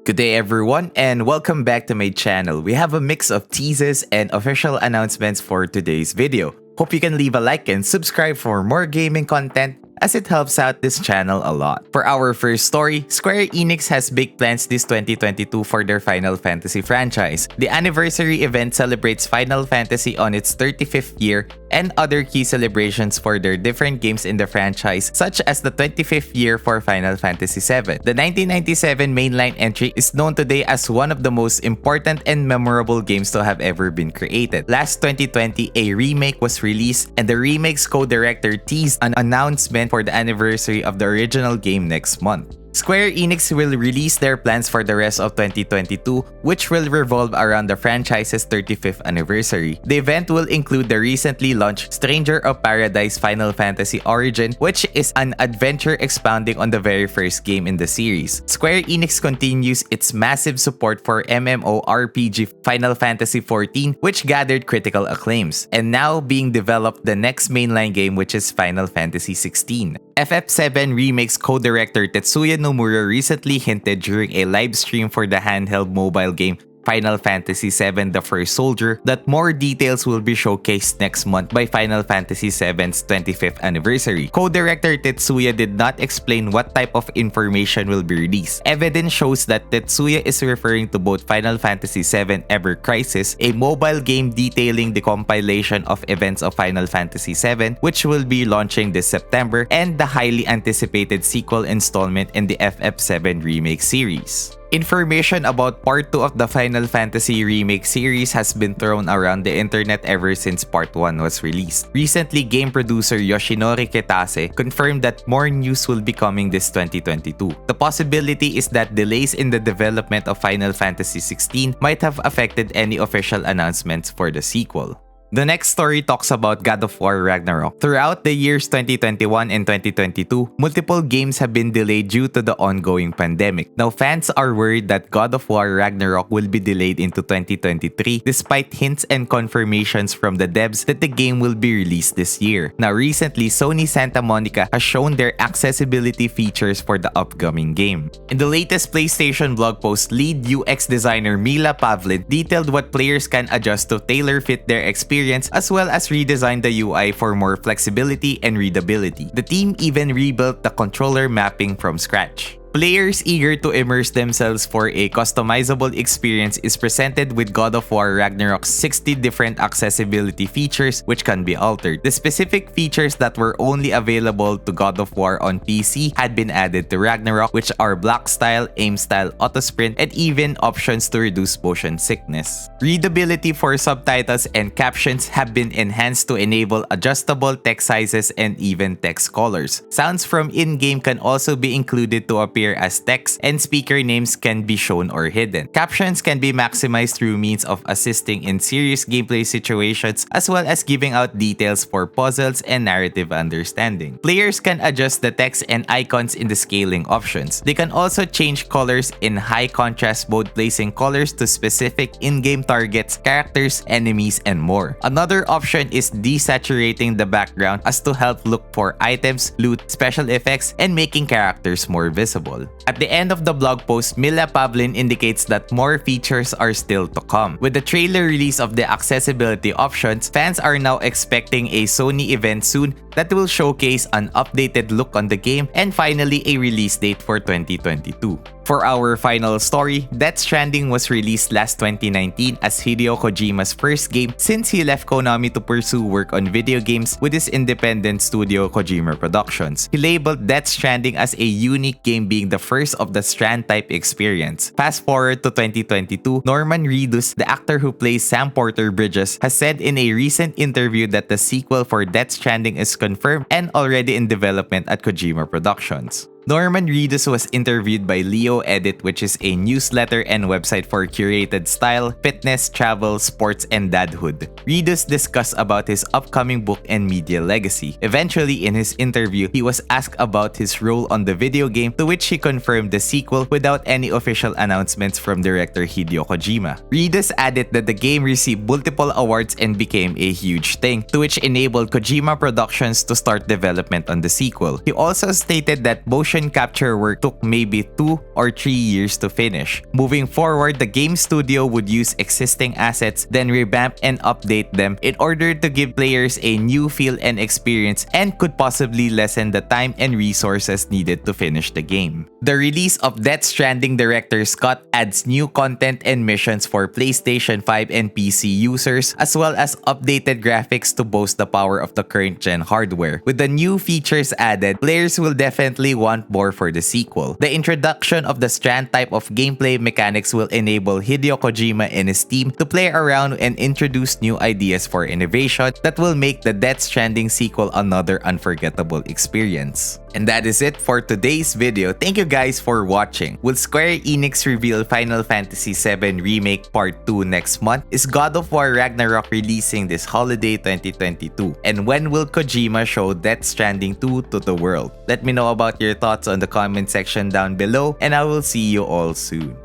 Good day everyone and welcome back to my channel. We have a mix of teases and official announcements for today's video. Hope you can leave a like and subscribe for more gaming content as it helps out this channel a lot. For our first story, Square-Enix has big plans this 2022 for their Final Fantasy franchise. The anniversary event celebrates Final Fantasy on its 35th year and other key celebrations for their different games in the franchise, such as the 25th year for Final Fantasy VII. The 1997 mainline entry is known today as one of the most important and memorable games to have ever been created. Last 2020, a remake was released, and the remake's co-director teased an announcement for the anniversary of the original game next month. Square-Enix will release their plans for the rest of 2022, which will revolve around the franchise's 35th anniversary. The event will include the recently launched Stranger of Paradise Final Fantasy Origin, which is an adventure expounding on the very first game in the series. Square-Enix continues its massive support for MMORPG Final Fantasy XIV, which gathered critical acclaims, and now being developed the next mainline game, which is Final Fantasy XVI. FF7 Remake's co-director Tetsuya Nomura recently hinted during a live stream for the handheld mobile game Final Fantasy VII The First Soldier that more details will be showcased next month by Final Fantasy VII's 25th anniversary. Co-director Tetsuya did not explain what type of information will be released. Evidence shows that Tetsuya is referring to both Final Fantasy VII Ever Crisis, a mobile game detailing the compilation of events of Final Fantasy VII, which will be launching this September, and the highly anticipated sequel installment in the FF7 Remake series. Information about Part 2 of the Final Fantasy Remake series has been thrown around the internet ever since Part 1 was released. Recently, game producer Yoshinori Kitase confirmed that more news will be coming this 2022. The possibility is that delays in the development of Final Fantasy XVI might have affected any official announcements for the sequel. The next story talks about God of War Ragnarok. Throughout the years 2021 and 2022, multiple games have been delayed due to the ongoing pandemic. Now, fans are worried that God of War Ragnarok will be delayed into 2023 despite hints and confirmations from the devs that the game will be released this year. Now, recently, Sony Santa Monica has shown their accessibility features for the upcoming game. In the latest PlayStation blog post, lead UX designer Mila Pavlin detailed what players can adjust to tailor-fit their experience as well as redesign the UI for more flexibility and readability. The team even rebuilt the controller mapping from scratch. Players eager to immerse themselves for a customizable experience is presented with God of War Ragnarok's 60 different accessibility features which can be altered. The specific features that were only available to God of War on PC had been added to Ragnarok, which are block style, aim style, auto sprint, and even options to reduce motion sickness. Readability for subtitles and captions have been enhanced to enable adjustable text sizes and even text colors. Sounds from in-game can also be included to appear as text, and speaker names can be shown or hidden. Captions can be maximized through means of assisting in serious gameplay situations as well as giving out details for puzzles and narrative understanding. Players can adjust the text and icons in the scaling options. They can also change colors in high contrast mode, placing colors to specific in-game targets, characters, enemies, and more. Another option is desaturating the background as to help look for items, loot, special effects, and making characters more visible. At the end of the blog post, Mila Pavlin indicates that more features are still to come. With the trailer release of the accessibility options, fans are now expecting a Sony event soon that will showcase an updated look on the game and finally a release date for 2022. For our final story, Death Stranding was released last 2019 as Hideo Kojima's first game since he left Konami to pursue work on video games with his independent studio Kojima Productions. He labeled Death Stranding as a unique game, being the first of the Strand-type experience. Fast forward to 2022, Norman Reedus, the actor who plays Sam Porter Bridges, has said in a recent interview that the sequel for Death Stranding is confirmed and already in development at Kojima Productions. Norman Reedus was interviewed by Leo Edit, which is a newsletter and website for curated style, fitness, travel, sports, and dadhood. Reedus discussed about his upcoming book and media legacy. Eventually, in his interview, he was asked about his role on the video game, to which he confirmed the sequel without any official announcements from director Hideo Kojima. Reedus added that the game received multiple awards and became a huge thing, to which enabled Kojima Productions to start development on the sequel. He also stated that motion motion capture work took maybe 2 or 3 years to finish. Moving forward, the game studio would use existing assets, then revamp and update them in order to give players a new feel and experience, and could possibly lessen the time and resources needed to finish the game. The release of Death Stranding Director's Cut adds new content and missions for PlayStation 5 and PC users, as well as updated graphics to boast the power of the current gen hardware. With the new features added, players will definitely want more for the sequel. The introduction of the Strand type of gameplay mechanics will enable Hideo Kojima and his team to play around and introduce new ideas for innovation that will make the Death Stranding sequel another unforgettable experience. And that is it for today's video. Thank you guys for watching. Will Square-Enix reveal Final Fantasy VII Remake Part 2 next month? Is God of War Ragnarok releasing this holiday 2022? And when will Kojima show Death Stranding 2 to the world? Let me know about your thoughts on the comment section down below, and I will see you all soon.